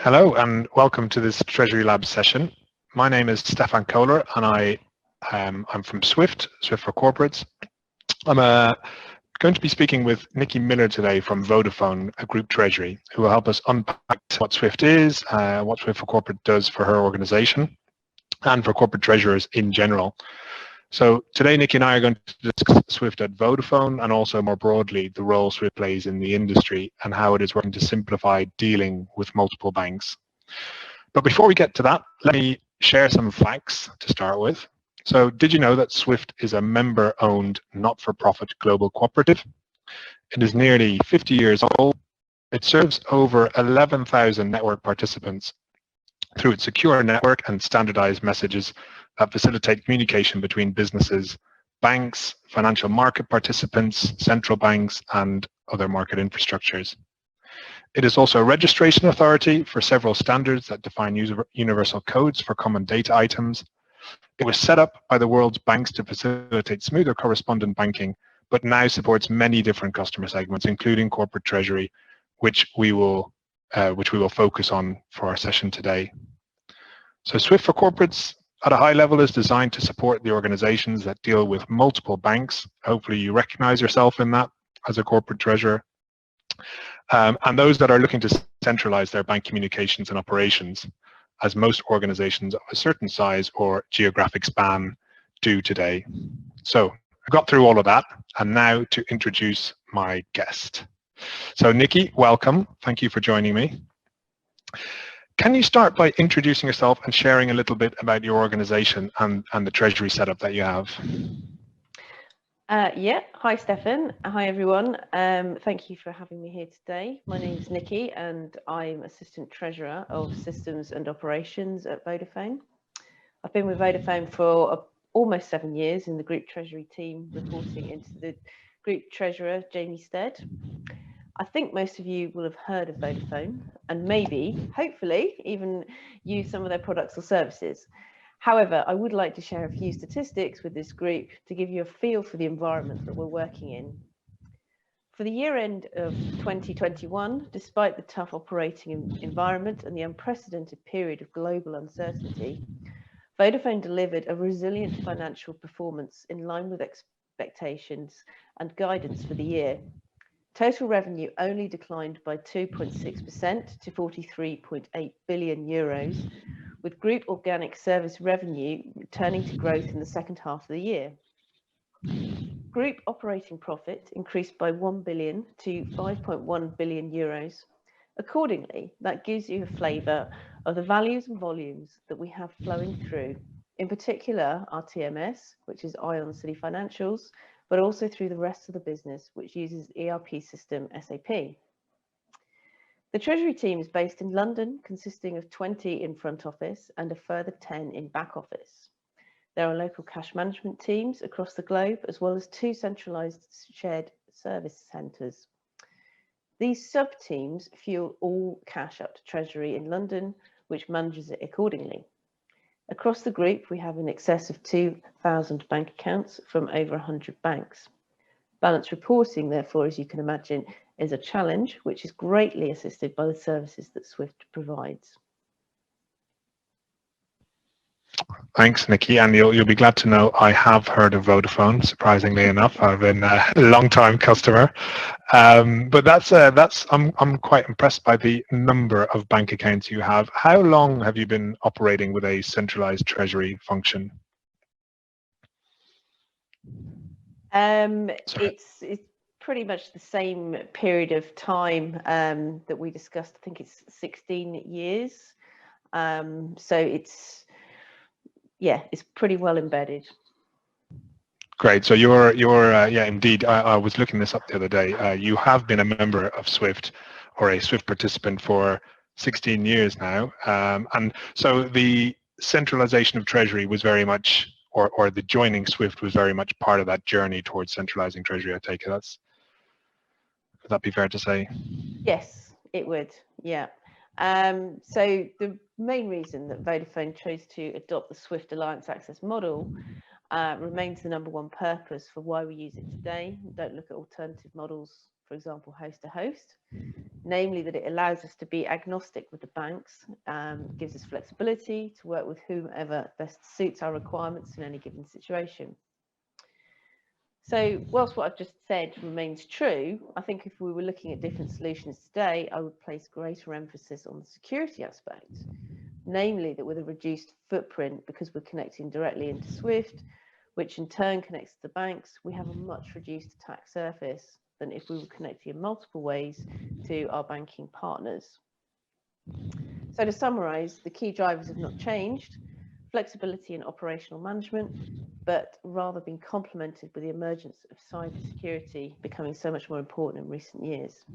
Hello and welcome to this Treasury Lab session. My name is Stefan Kohler and I'm from Swift for Corporates. I'm going to be speaking with Nikki Miller today from Vodafone, a group treasury, who will help us unpack what Swift is, what Swift for Corporate does for her organization and for corporate treasurers in general. So today, Nikki and I are going to discuss Swift at Vodafone and also more broadly the role Swift plays in the industry and how it is working to simplify dealing with multiple banks. But before we get to that, let me share some facts to start with. So did you know that Swift is a member-owned, not-for-profit global cooperative? It is nearly 50 years old. It serves over 11,000 network participants through its secure network and standardized messages that facilitate communication between businesses, banks, financial market participants, central banks, and other market infrastructures. It is also a registration authority for several standards that define universal codes for common data items. It was set up by the world's banks to facilitate smoother correspondent banking, but now supports many different customer segments, including corporate treasury, which we will focus on for our session today. So Swift for Corporates at a high level is designed to support the organizations that deal with multiple banks. Hopefully you recognize yourself in that as a corporate treasurer. And those that are looking to centralize their bank communications and operations, as most organizations of a certain size or geographic span do today. So I got through all of that, and now to introduce my guest. So Nikki, welcome. Thank you for joining me. Can you start by introducing yourself and sharing a little bit about your organization and the treasury setup that you have? Yeah, hi Stefan, hi everyone. Thank you for having me here today. My name is Nikki and I'm Assistant Treasurer of Systems and Operations at Vodafone. I've been with Vodafone for almost 7 years in the Group Treasury team, reporting into the Group Treasurer, Jamie Stead. I think most of you will have heard of Vodafone and maybe, hopefully, even use some of their products or services. However, I would like to share a few statistics with this group to give you a feel for the environment that we're working in. For the year end of 2021, despite the tough operating environment and the unprecedented period of global uncertainty, Vodafone delivered a resilient financial performance in line with expectations and guidance for the year. Total revenue only declined by 2.6% to 43.8 billion euros, with group organic service revenue returning to growth in the second half of the year. Group operating profit increased by 1 billion to 5.1 billion euros. Accordingly, that gives you a flavour of the values and volumes that we have flowing through, in particular our TMS, which is Ion City Financials, but also through the rest of the business, which uses ERP system SAP. The Treasury team is based in London, consisting of 20 in front office and a further 10 in back office. There are local cash management teams across the globe, as well as 2 centralised shared service centres. These sub-teams fuel all cash up to Treasury in London, which manages it accordingly. Across the group, we have in excess of 2,000 bank accounts from over 100 banks. Balance reporting, therefore, as you can imagine, is a challenge, which is greatly assisted by the services that Swift provides. Thanks, Nikki, and you'll be glad to know I have heard of Vodafone. Surprisingly enough, I've been a long-time customer, but I'm quite impressed by the number of bank accounts you have. How long have you been operating with a centralized treasury function? It's pretty much the same period of time that we discussed. I think it's 16 years. So it's pretty well embedded. Great. So you're yeah, indeed. I was looking this up the other day. You have been a member of Swift or a Swift participant for 16 years now. And so the centralization of Treasury was very much, or the joining Swift was very much part of that journey towards centralizing Treasury, I take it. Would that be fair to say? Yes, it would. Yeah. So the main reason that Vodafone chose to adopt the Swift Alliance Access model remains the #1 purpose for why we use it today. We don't look at alternative models for example, host to host, namely that it allows us to be agnostic with the banks, gives us flexibility to work with whomever best suits our requirements in any given situation. So whilst what I've just said remains true, I think if we were looking at different solutions today, I would place greater emphasis on the security aspect, namely that with a reduced footprint, because we're connecting directly into SWIFT, which in turn connects to the banks, we have a much reduced attack surface than if we were connecting in multiple ways to our banking partners. So to summarise, the key drivers have not changed: flexibility and operational management, but rather been complemented with the emergence of cybersecurity becoming so much more important in recent years.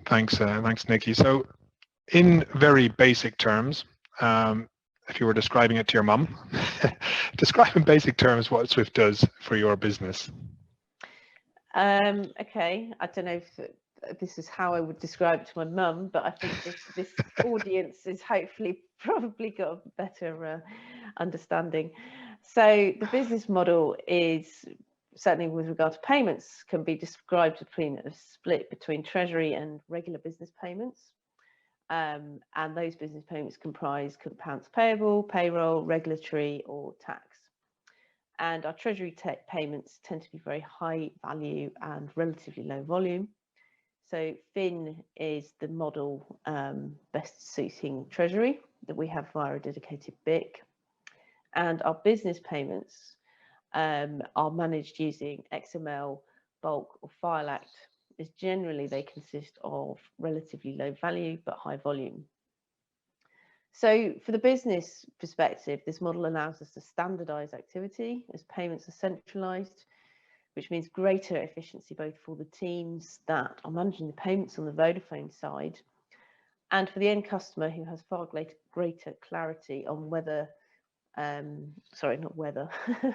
Thanks, Nikki. So in very basic terms, if you were describing it to your mum, describe in basic terms what Swift does for your business. Okay, I don't know if this is how I would describe it to my mum, but I think this audience is hopefully probably got a better understanding. So the business model is, certainly with regard to payments, can be described between a split between treasury and regular business payments. And those business payments comprise accounts payable, payroll, regulatory or tax. And our treasury payments tend to be very high value and relatively low volume. So Fin is the model best suiting treasury that we have via a dedicated BIC. And our business payments are managed using XML, bulk or file act, as generally they consist of relatively low value but high volume. So for the business perspective, this model allows us to standardize activity as payments are centralized, which means greater efficiency both for the teams that are managing the payments on the Vodafone side and for the end customer, who has far greater clarity on whether, sorry, not whether,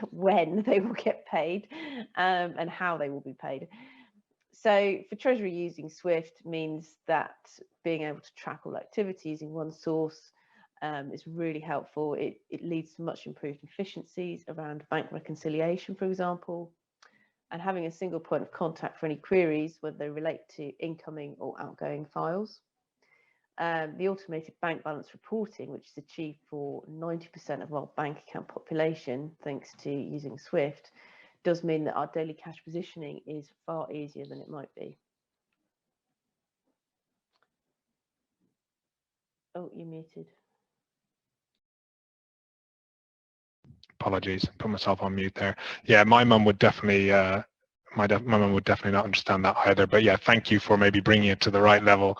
when they will get paid and how they will be paid. So for Treasury, using Swift means that being able to track all activity using one source is really helpful. It leads to much improved efficiencies around bank reconciliation, for example, and having a single point of contact for any queries, whether they relate to incoming or outgoing files. The automated bank balance reporting, which is achieved for 90% of our bank account population, thanks to using Swift, does mean that our daily cash positioning is far easier than it might be. Oh, you're muted. Apologies, put myself on mute there. Yeah, my mum would definitely, my mum would definitely not understand that either. But yeah, thank you for maybe bringing it to the right level.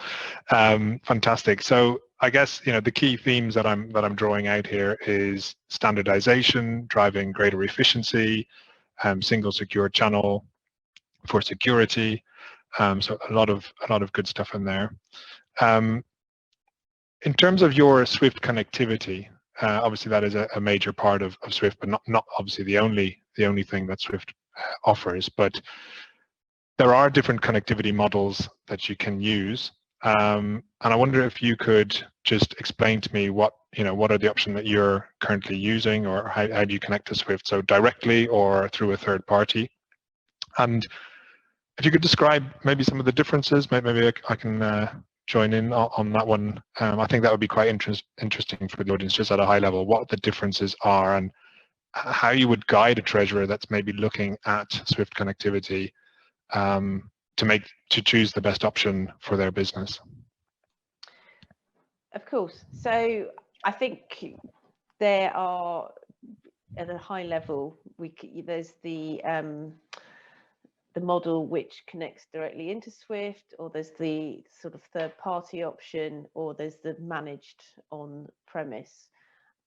Fantastic. So I guess the key themes that I'm drawing out here is standardization, driving greater efficiency, single secure channel for security. So a lot of good stuff in there. In terms of your Swift connectivity, obviously that is a major part of Swift, but not obviously the only thing that Swift offers. But there are different connectivity models that you can use, and I wonder if you could just explain to me what are the options that you're currently using, or how do you connect to Swift, so directly or through a third party, and if you could describe maybe some of the differences, maybe I can join in on that one. I think that would be quite interesting for the audience, just at a high level, what the differences are and how you would guide a treasurer that's maybe looking at Swift connectivity to choose the best option for their business. Of course. So I think there are, at a high level, there's the model which connects directly into Swift, or there's the sort of third-party option, or there's the managed on-premise.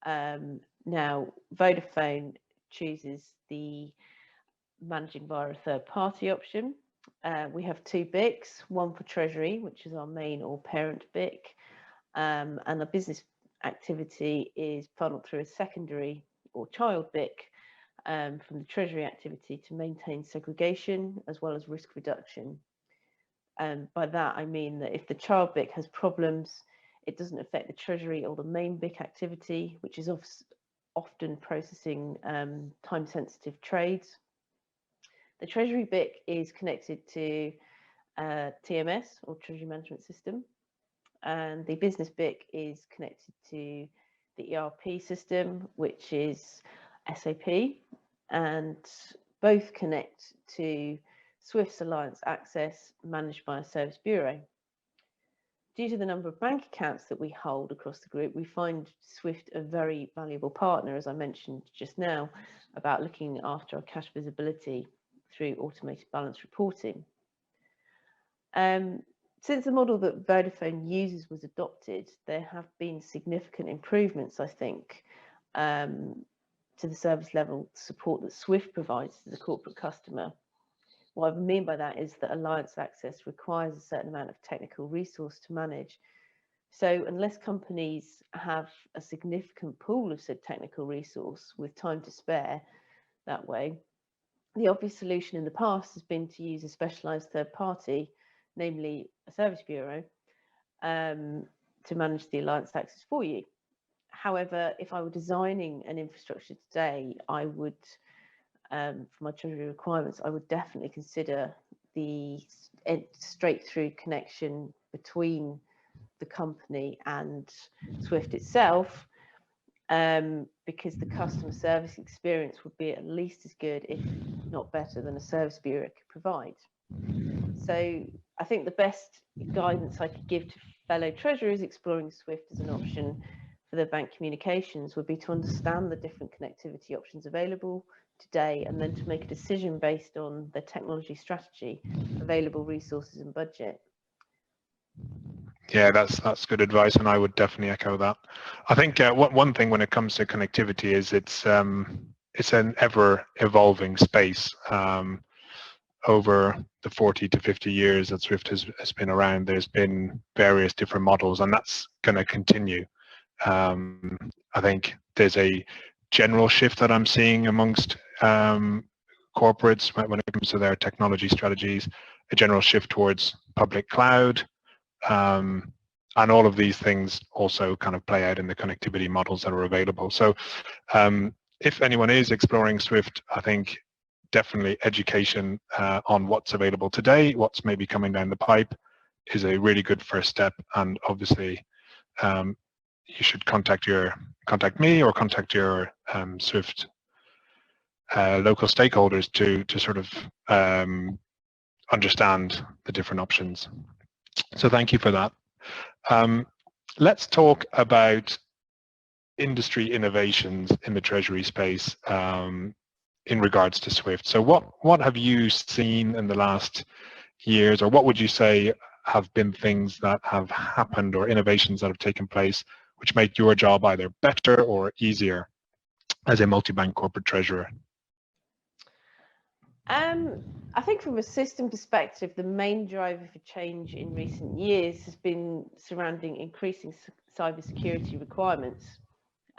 Now, Vodafone chooses the managing via a third-party option. We have two BICs, one for Treasury, which is our main or parent BIC, and the business activity is funneled through a secondary or child BIC from the Treasury activity to maintain segregation as well as risk reduction. And by that, I mean that if the child BIC has problems, it doesn't affect the Treasury or the main BIC activity, which is often processing time-sensitive trades. The treasury BIC is connected to TMS, or Treasury Management System, and the business BIC is connected to the ERP system, which is SAP, and both connect to Swift's Alliance Access managed by a service bureau. Due to the number of bank accounts that we hold across the group, we find Swift a very valuable partner, as I mentioned just now, about looking after our cash visibility through automated balance reporting. Since the model that Vodafone uses was adopted, there have been significant improvements, I think, to the service level support that Swift provides to the corporate customer. What I mean by that is that Alliance Access requires a certain amount of technical resource to manage. So unless companies have a significant pool of said technical resource with time to spare that way, the obvious solution in the past has been to use a specialised third party, namely a service bureau, to manage the Alliance Access for you. However, if I were designing an infrastructure today, I would, for my treasury requirements, I would definitely consider the straight through connection between the company and Swift itself, because the customer service experience would be at least as good, if not better, than a service bureau could provide. So I think the best guidance I could give to fellow treasurers exploring Swift as an option for their bank communications would be to understand the different connectivity options available today, and then to make a decision based on their technology strategy, available resources and budget. Yeah, that's good advice, and I would definitely echo that. I think one thing when it comes to connectivity is it's an ever evolving space. Over the 40 to 50 years that Swift has been around, there's been various different models, and that's going to continue. I think there's a general shift that I'm seeing amongst corporates when it comes to their technology strategies, a general shift towards public cloud, and all of these things also kind of play out in the connectivity models that are available. So if anyone is exploring Swift, I think definitely education on what's available today, what's maybe coming down the pipe, is a really good first step. And obviously you should contact me or contact your Swift local stakeholders to sort of understand the different options. So thank you for that. Let's talk about industry innovations in the treasury space in regards to Swift. So what have you seen in the last years, or what would you say have been things that have happened or innovations that have taken place which make your job either better or easier as a multi-bank corporate treasurer? I think from a system perspective, the main driver for change in recent years has been surrounding increasing cybersecurity requirements.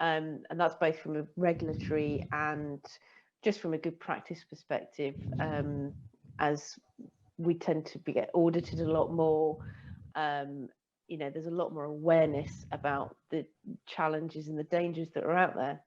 And that's both from a regulatory and just from a good practice perspective, as we tend to get audited a lot more. You know, there's a lot more awareness about the challenges and the dangers that are out there.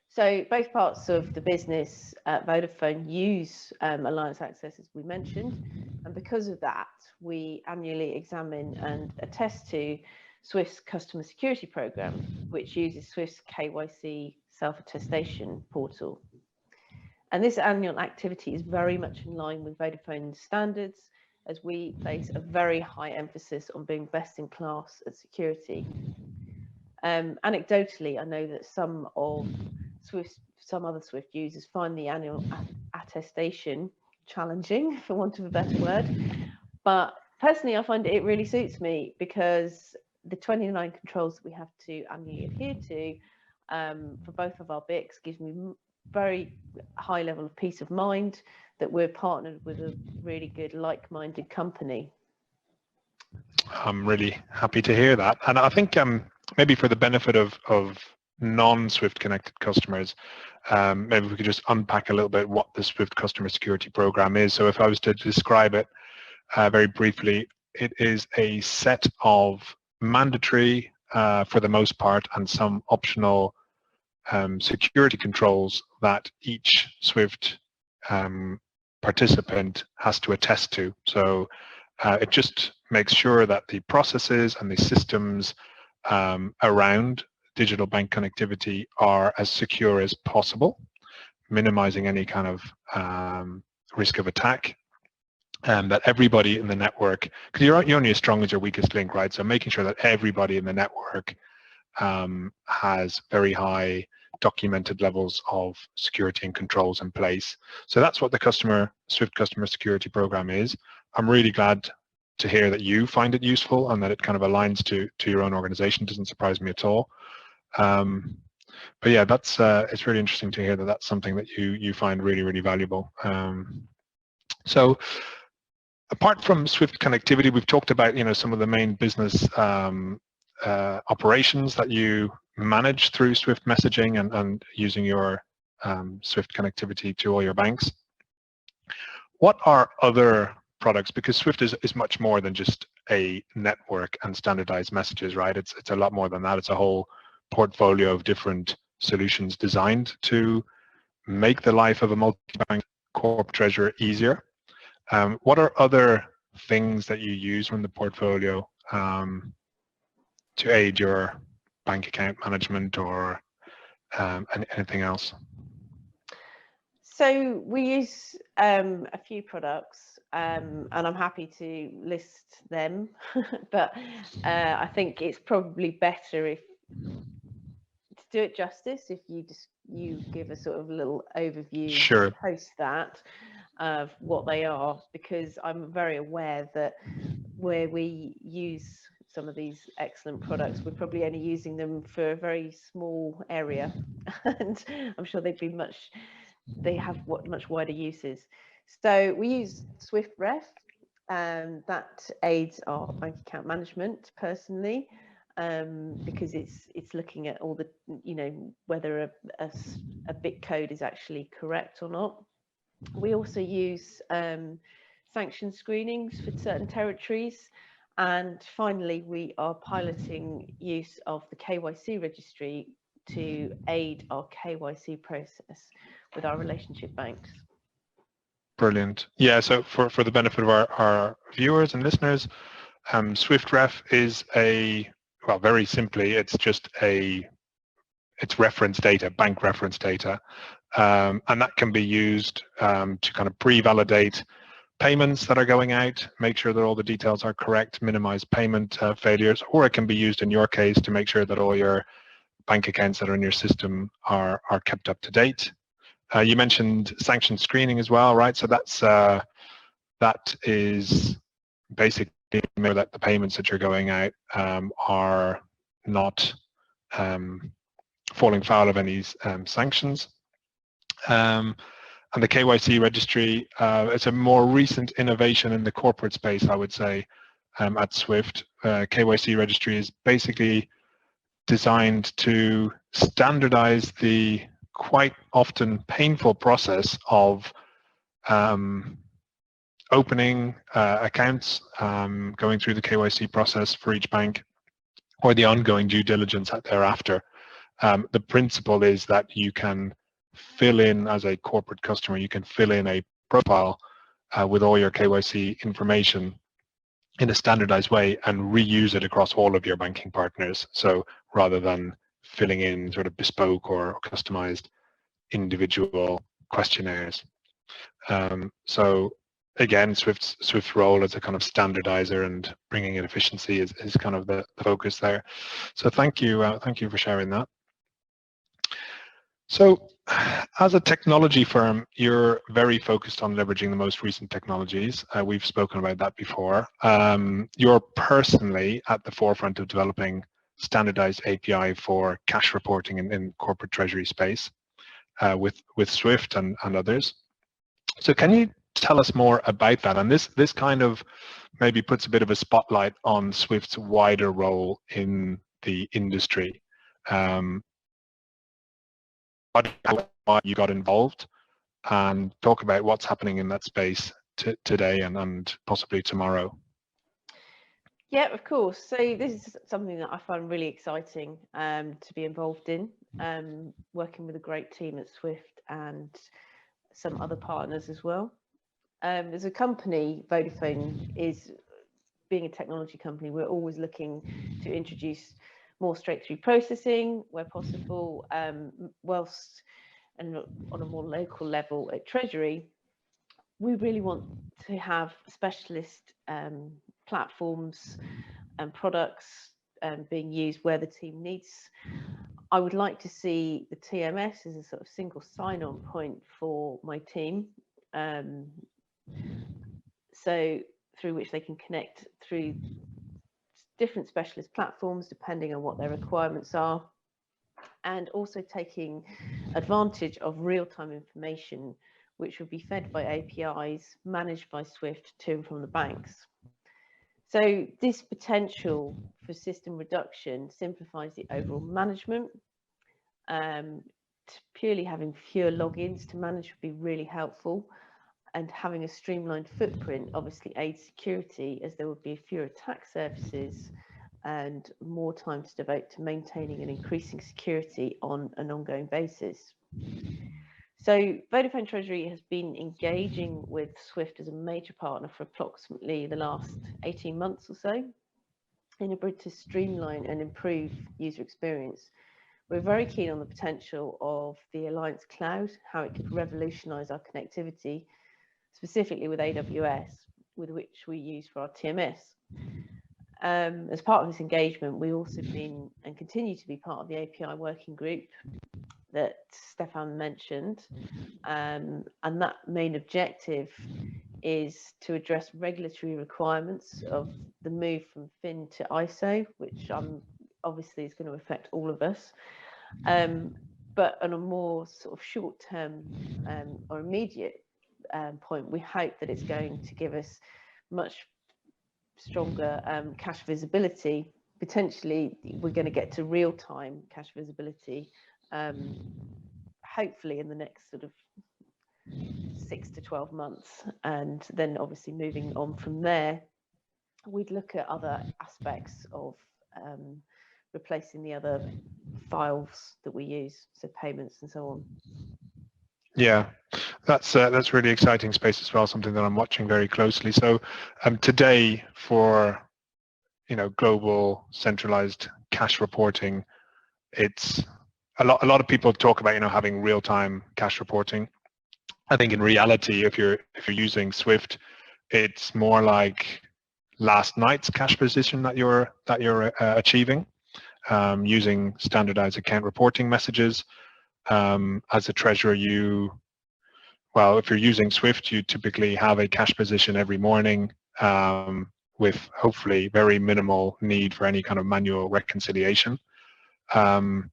So both parts of the business at Vodafone use Alliance Access, as we mentioned, and because of that, we annually examine and attest to Swift's customer security program, which uses Swift's KYC self-attestation portal. And this annual activity is very much in line with Vodafone's standards, as we place a very high emphasis on being best in class at security. Anecdotally, I know that some other Swift users find the annual attestation challenging, for want of a better word. But personally, I find it really suits me, because the 29 controls that we have to annually adhere to for both of our BICs gives me very high level of peace of mind that we're partnered with a really good like-minded company. I'm really happy to hear that. And I think maybe for the benefit of non-Swift connected customers, maybe we could just unpack a little bit what the Swift customer security program is. So if I was to describe it very briefly, it is a set of mandatory, for the most part, and some optional security controls that each Swift participant has to attest to. So it just makes sure that the processes and the systems around digital bank connectivity are as secure as possible, minimizing any kind of risk of attack, and that everybody in the network, because you're only as strong as your weakest link, right? So making sure that everybody in the network has very high documented levels of security and controls in place. So that's what the Swift Customer Security Program is. I'm really glad to hear that you find it useful and that it kind of aligns to your own organization. Doesn't surprise me at all. But yeah, that's it's really interesting to hear that that's something that you find really, really valuable. So apart from Swift connectivity, we've talked about some of the main business operations that you manage through Swift messaging and using your Swift connectivity to all your banks. What are other products? Because Swift is much more than just a network and standardized messages, right? It's a lot more than that. It's a whole portfolio of different solutions designed to make the life of a multi-bank corp treasurer easier. What are other things that you use from the portfolio to aid your bank account management or anything else? So we use a few products, and I'm happy to list them, but I think it's probably better if, to do it justice, if you give a sort of little overview Sure. post that of what they are, because I'm very aware that where we use some of these excellent products, we're probably only using them for a very small area, and I'm sure they have much wider uses. So we use SwiftRef, that aids our bank account management personally, because it's looking at all the, whether a bit code is actually correct or not. We also use sanction screenings for certain territories. And finally, we are piloting use of the KYC registry to aid our KYC process with our relationship banks. Brilliant. Yeah, so for the benefit of our viewers and listeners, SwiftRef is very simply, it's reference data, bank reference data, and that can be used to kind of pre-validate payments that are going out, make sure that all the details are correct, minimize payment failures, or it can be used in your case to make sure that all your bank accounts that are in your system are kept up to date. You mentioned sanction screening as well, right? So that is basically that the payments that you're going out are not falling foul of any sanctions. And the KYC registry, it's a more recent innovation in the corporate space, I would say, at Swift. KYC registry is basically designed to standardize the quite often painful process of opening accounts, going through the KYC process for each bank, or the ongoing due diligence thereafter. The principle is that you can fill in, as a corporate customer, you can fill in a profile with all your KYC information in a standardized way and reuse it across all of your banking partners. So rather than filling in sort of bespoke or customized individual questionnaires. So again, Swift's role as a kind of standardizer and bringing in efficiency is kind of the focus there. So thank you for sharing that. So as a technology firm, you're very focused on leveraging the most recent technologies. We've spoken about that before. You're personally at the forefront of developing standardized API for cash reporting in corporate treasury space with Swift and others. So can you tell us more about that? And this kind of maybe puts a bit of a spotlight on Swift's wider role in the industry. Why you got involved, and talk about what's happening in that space today and possibly tomorrow. Yeah, of course. So this is something that I find really exciting to be involved in, working with a great team at Swift and some other partners as well. As a company, Vodafone is, being a technology company, we're always looking to introduce more straight-through processing where possible, whilst and on a more local level at Treasury, we really want to have specialist platforms and products being used where the team needs. I would like to see the TMS as a sort of single sign-on point for my team, so through which they can connect through different specialist platforms depending on what their requirements are, and also taking advantage of real-time information which will be fed by APIs managed by Swift to and from the banks. So this potential for system reduction simplifies the overall management. Purely having fewer logins to manage would be really helpful, and having a streamlined footprint obviously aids security, as there would be fewer attack surfaces and more time to devote to maintaining and increasing security on an ongoing basis. So Vodafone Treasury has been engaging with Swift as a major partner for approximately the last 18 months or so in a bid to streamline and improve user experience. We're very keen on the potential of the Alliance Cloud, how it could revolutionize our connectivity, specifically with AWS, with which we use for our TMS. As part of this engagement, we've also been and continue to be part of the API working group that Stefan mentioned, and that main objective is to address regulatory requirements of the move from FIN to ISO, which obviously is going to affect all of us, but on a more sort of short-term or immediate point, we hope that it's going to give us much stronger cash visibility. Potentially, we're going to get to real-time cash visibility, hopefully in the next sort of 6 to 12 months, and then obviously moving on from there, we'd look at other aspects of replacing the other files that we use, so payments and so on. Yeah, that's really exciting space as well, something that I'm watching very closely. So today, for global centralized cash reporting, it's a lot of people talk about having real-time cash reporting. I think in reality, if you're using Swift, it's more like last night's cash position that you're achieving, using standardized account reporting messages. As a treasurer, if you're using Swift, you typically have a cash position every morning, with hopefully very minimal need for any kind of manual reconciliation. And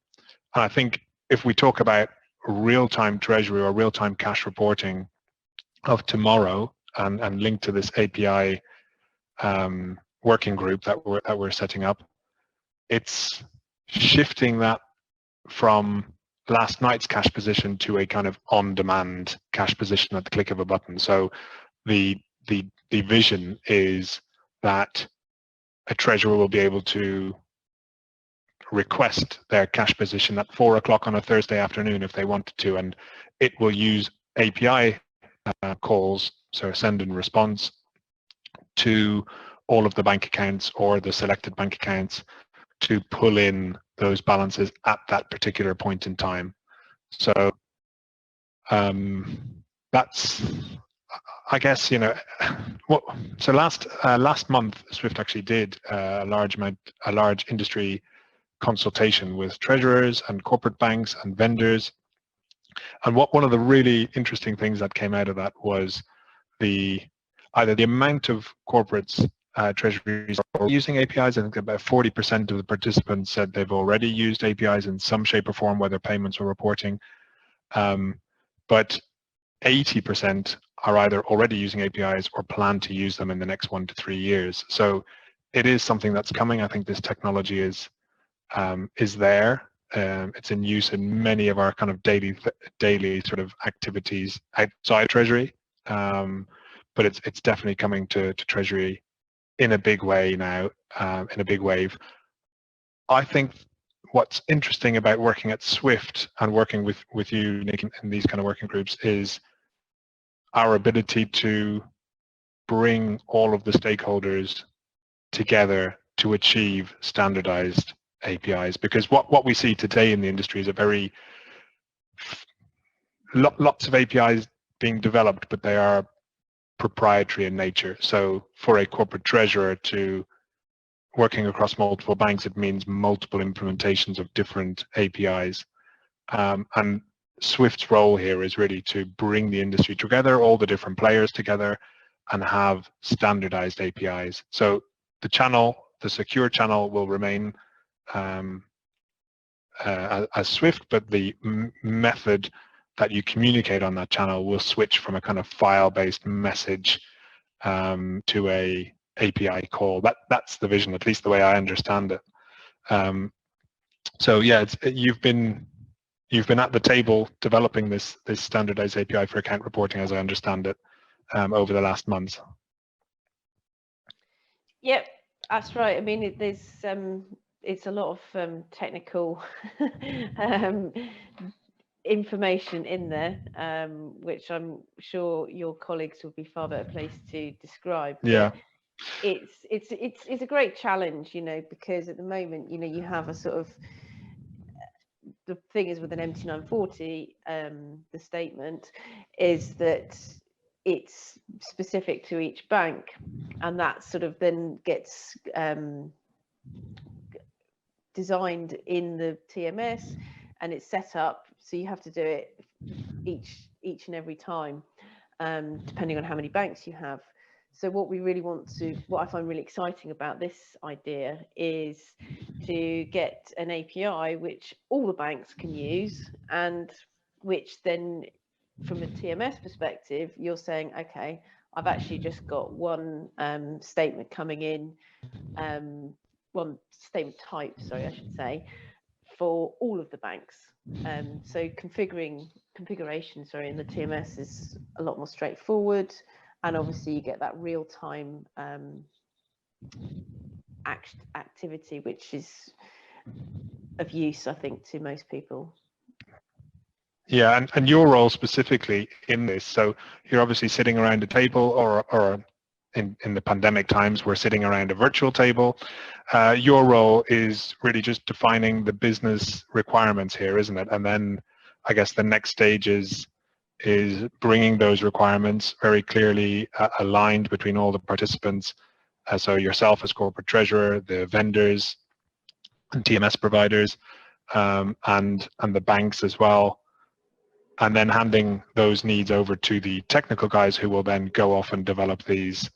I think if we talk about real-time treasury or real-time cash reporting of tomorrow, and linked to this API working group that we're setting up, it's shifting that from last night's cash position to a kind of on-demand cash position at the click of a button. So the vision is that a treasurer will be able to request their cash position at 4 o'clock on a Thursday afternoon if they wanted to, and it will use API calls, so send and response, to all of the bank accounts or the selected bank accounts to pull in those balances at that particular point in time. So that's, I guess, so last month Swift actually did a large industry consultation with treasurers and corporate banks and vendors, and one of the really interesting things that came out of that was either the amount of corporates, treasuries are using APIs. I think about 40% of the participants said they've already used APIs in some shape or form, whether payments or reporting, but 80% are either already using APIs or plan to use them in the next 1 to 3 years. So it is something that's coming. I think this technology is there. It's in use in many of our kind of daily sort of activities outside Treasury, but it's definitely coming to Treasury in a big way now, in a big wave. I think what's interesting about working at Swift and working with you, Nick, in these kind of working groups is our ability to bring all of the stakeholders together to achieve standardized APIs. Because what we see today in the industry is a very lots of APIs being developed, but they are proprietary in nature. So for a corporate treasurer to working across multiple banks, it means multiple implementations of different APIs. And Swift's role here is really to bring the industry together, all the different players together, and have standardized APIs. So the channel, the secure channel, will remain as Swift, but the method that you communicate on that channel will switch from a kind of file-based message to a API call. That's the vision, at least the way I understand it. So yeah, you've been at the table developing this standardized API for account reporting, as I understand it, over the last months. Yep, that's right. I mean, it's a lot of technical information in there, which I'm sure your colleagues will be far better placed to describe. Yeah. It's a great challenge, you know, because at the moment, you know, you have a sort of, the thing is with an MT940, the statement is that it's specific to each bank, and that sort of then gets designed in the TMS, and it's set up so you have to do it each and every time, depending on how many banks you have. So what I find really exciting about this idea is to get an API which all the banks can use, and which then from a TMS perspective, you're saying, okay, I've actually just got one statement coming in, one statement type, sorry, I should say, for all of the banks. So configuration, in the TMS is a lot more straightforward, and obviously you get that real-time activity, which is of use, I think, to most people. Yeah, and your role specifically in this, so you're obviously sitting around a table, or in the pandemic times, we're sitting around a virtual table. Your role is really just defining the business requirements here, isn't it? And then I guess the next stage is bringing those requirements very clearly aligned between all the participants. So yourself as corporate treasurer, the vendors and TMS providers, and the banks as well, and then handing those needs over to the technical guys who will then go off and develop these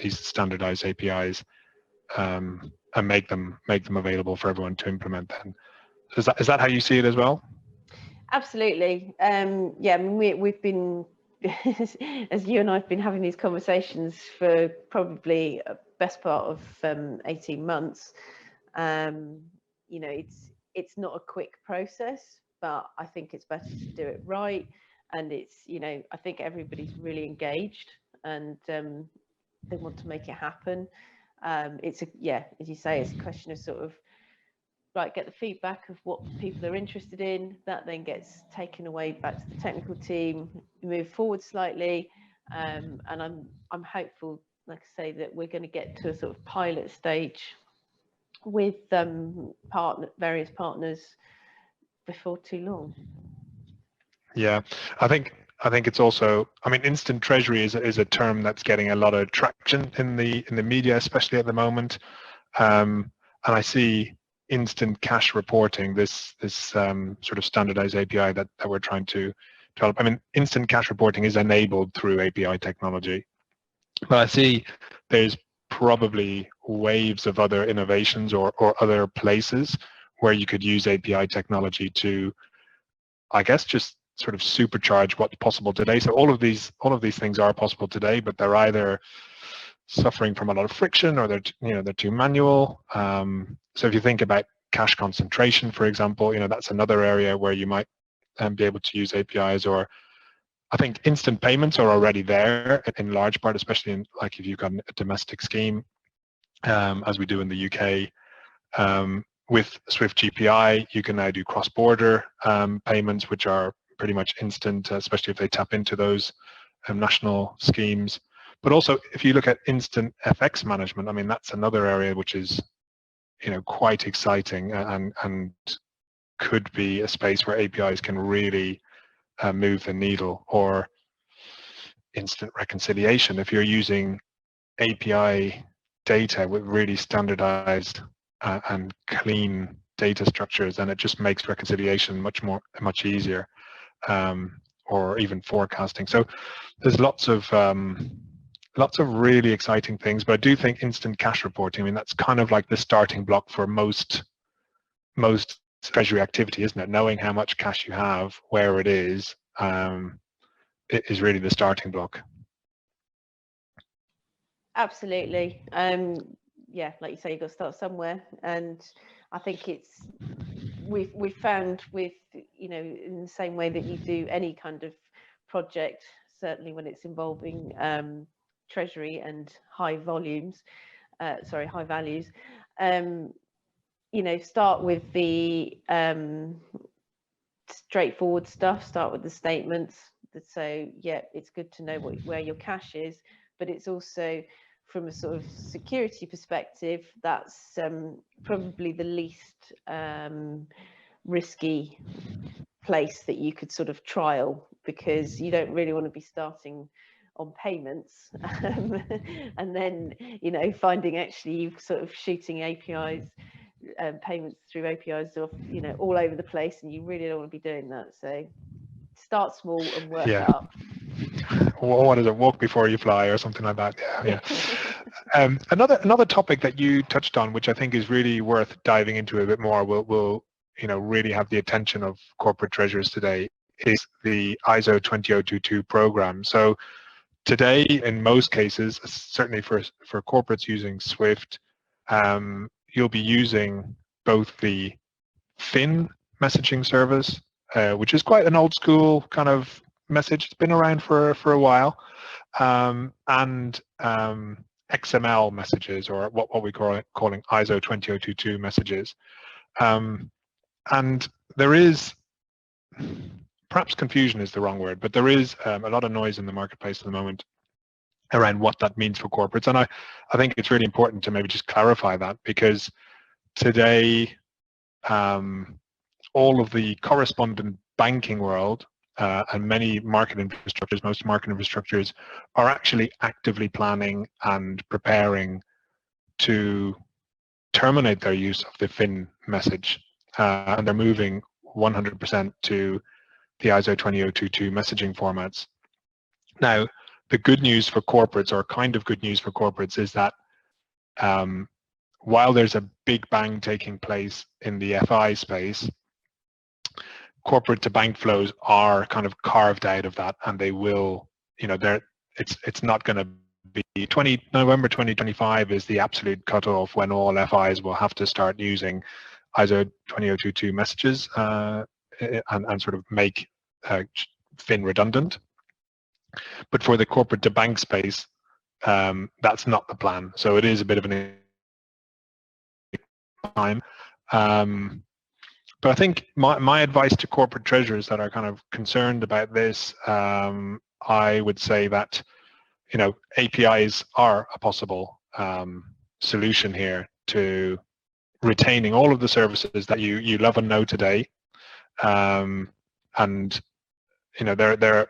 standardized APIs and make them available for everyone to implement. Then, is that how you see it as well? Absolutely. Yeah, I mean, we've been, as you and I have been having these conversations for probably a best part of 18 months. You know, it's not a quick process, but I think it's better to do it right. And it's, you know, I think everybody's really engaged, and they want to make it happen. It's yeah, as you say, it's a question of sort of, right, get the feedback of what people are interested in. That then gets taken away back to the technical team, move forward slightly, and I'm hopeful, like I say, that we're going to get to a sort of pilot stage with various partners before too long. Yeah, I think it's also, I mean, instant treasury is a term that's getting a lot of traction in the media, especially at the moment, and I see instant cash reporting, this sort of standardized API that we're trying to develop. I mean, instant cash reporting is enabled through API technology, but I see there's probably waves of other innovations or other places where you could use API technology to, I guess, just sort of supercharge what's possible today. So all of these things are possible today, but they're either suffering from a lot of friction, or they're too manual. So if you think about cash concentration, for example, that's another area where you might be able to use APIs. Or I think instant payments are already there in large part, especially in, like, if you've got a domestic scheme, as we do in the UK. With Swift GPI, you can now do cross-border payments, which are pretty much instant, especially if they tap into those national schemes. But also, if you look at instant FX management, I mean, that's another area which is, quite exciting and could be a space where APIs can really move the needle. Or instant reconciliation, if you're using API data with really standardized and clean data structures, and it just makes reconciliation much easier, or even forecasting. So there's lots of really exciting things, but I do think instant cash reporting, I mean, that's kind of like the starting block for most treasury activity, isn't it? Knowing how much cash you have, where it is really the starting block. Absolutely. Yeah, like you say, you've got to start somewhere, and I think we've found with, in the same way that you do any kind of project, certainly when it's involving treasury and high values, start with the straightforward stuff, start with the statements. So yeah, it's good to know where your cash is, but it's also, from a sort of security perspective, that's probably the least risky place that you could sort of trial, because you don't really want to be starting on payments and then finding actually you've sort of shooting APIs, payments through APIs off all over the place, and you really don't want to be doing that. So start small and work up. What is it? Walk before you fly, or something like that. Yeah. Another topic that you touched on, which I think is really worth diving into a bit more, will really have the attention of corporate treasurers today, is the ISO 20022 program. So today, in most cases, certainly for corporates using Swift, you'll be using both the Fin messaging service, which is quite an old school kind of message. It's been around for a while, and XML messages, or what we calling ISO 20022 messages. And there is, perhaps confusion is the wrong word, but there is a lot of noise in the marketplace at the moment around what that means for corporates. And I think it's really important to maybe just clarify that, because today, all of the correspondent banking world and many market infrastructures, most market infrastructures, are actually actively planning and preparing to terminate their use of the Fin message, and they're moving 100% to the ISO 20022 messaging formats. Now, the good news for corporates, or kind of good news for corporates, is that while there's a big bang taking place in the FI space, corporate to bank flows are kind of carved out of that, and they will, it's not going to be November 2025 is the absolute cutoff when all FIs will have to start using ISO 20022 messages and sort of make Fin redundant. But for the corporate to bank space, that's not the plan. So it is a bit of an time. But I think my advice to corporate treasurers that are kind of concerned about this, I would say that APIs are a possible solution here to retaining all of the services that you love and know today, and there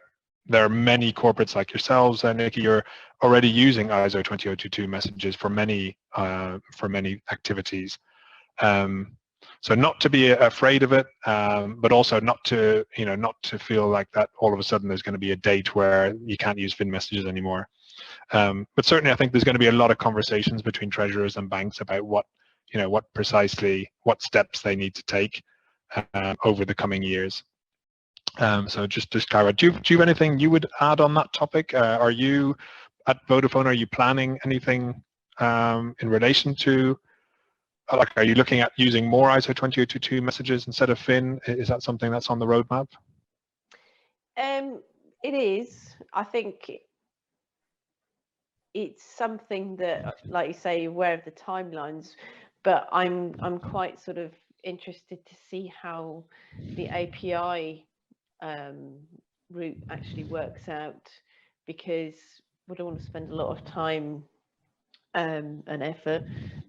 are many corporates like yourselves, and Nikki, you're already using ISO 20022 messages for many activities. So not to be afraid of it, but also not to feel like that all of a sudden there's going to be a date where you can't use Fin messages anymore. But certainly I think there's going to be a lot of conversations between treasurers and banks about what steps they need to take over the coming years. So just Cara, do you have anything you would add on that topic? Are you at Vodafone, are you planning anything in relation to, are you looking at using more ISO 20022 messages instead of Fin? Is that something that's on the roadmap? It is. I think it's something that, like you say, you're aware of the timelines, but I'm quite sort of interested to see how the API route actually works out, because we don't want to spend a lot of time and effort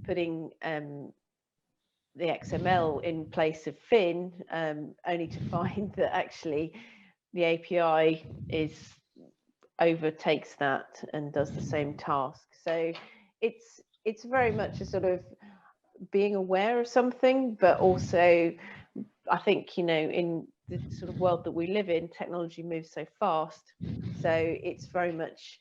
putting the XML in place of Fin, only to find that actually the API overtakes that and does the same task. So it's very much a sort of being aware of something, but also I think, in the sort of world that we live in, technology moves so fast. So it's very much,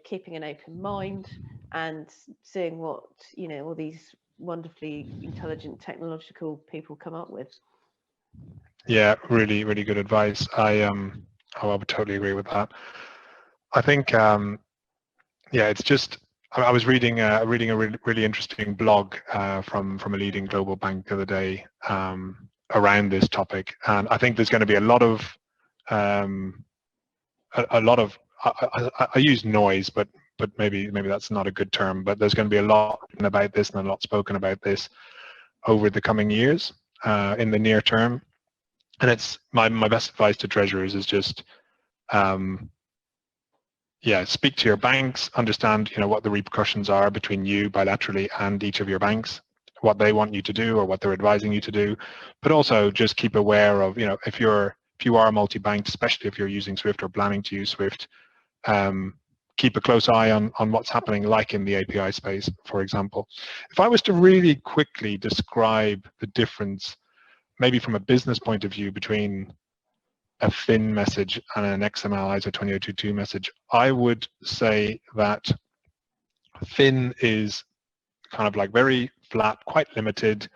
keeping an open mind and seeing what, all these wonderfully intelligent technological people come up with. Yeah, really, really good advice. I would totally agree with that. I think yeah, it's just I was reading a really interesting blog from a leading global bank the other day around this topic, and I think there's going to be a lot of I use noise, but maybe that's not a good term. But there's going to be a lot written about this and a lot spoken about this over the coming years in the near term. And it's my best advice to treasurers is just yeah, speak to your banks, understand what the repercussions are between you bilaterally and each of your banks, what they want you to do or what they're advising you to do, but also just keep aware of if you are multi-banked, especially if you're using Swift or planning to use Swift, keep a close eye on what's happening, like in the API space, for example. If I was to really quickly describe the difference, maybe from a business point of view, between a Fin message and an XML ISO 20022 message, I would say that Fin is kind of like very flat, quite limited.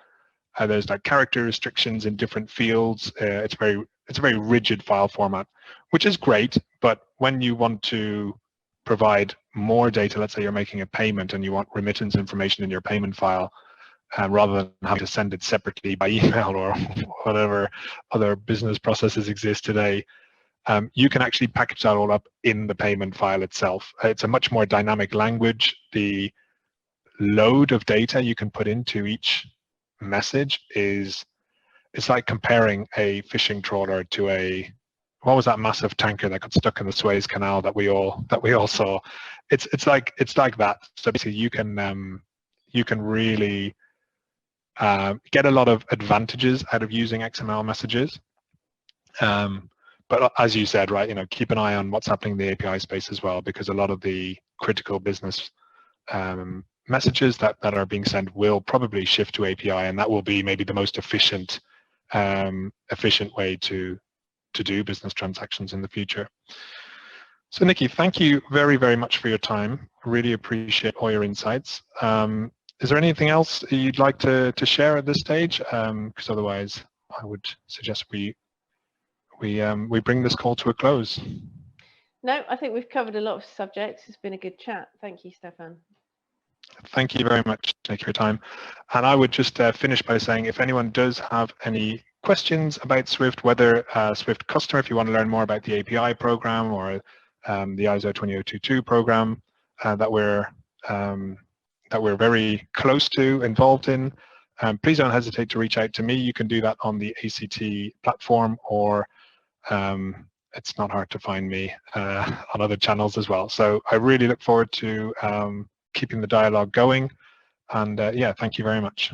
There's like character restrictions in different fields. It's a very rigid file format, which is great. But when you want to provide more data, let's say you're making a payment and you want remittance information in your payment file, rather than having to send it separately by email or whatever other business processes exist today, you can actually package that all up in the payment file itself. It's a much more dynamic language. The load of data you can put into each message it's like comparing a fishing trawler to what was that massive tanker that got stuck in the Suez Canal that we all saw? It's like that. So basically, you can really get a lot of advantages out of using XML messages. But as you said, right, keep an eye on what's happening in the API space as well, because a lot of the critical business messages that are being sent will probably shift to API, and that will be maybe the most efficient way to do business transactions in the future. So Nikki, thank you very, very much for your time. Really appreciate all your insights. Is there anything else you'd like to share at this stage? Because otherwise, I would suggest we bring this call to a close. No, I think we've covered a lot of subjects. It's been a good chat. Thank you, Stefan. Thank you very much, Nick, for your time. And I would just finish by saying, if anyone does have any questions about Swift, whether Swift customer, if you want to learn more about the API program or the ISO 20022 program that we're very close to, involved in, please don't hesitate to reach out to me. You can do that on the ACT platform, or it's not hard to find me on other channels as well. So I really look forward to keeping the dialogue going. And yeah, thank you very much.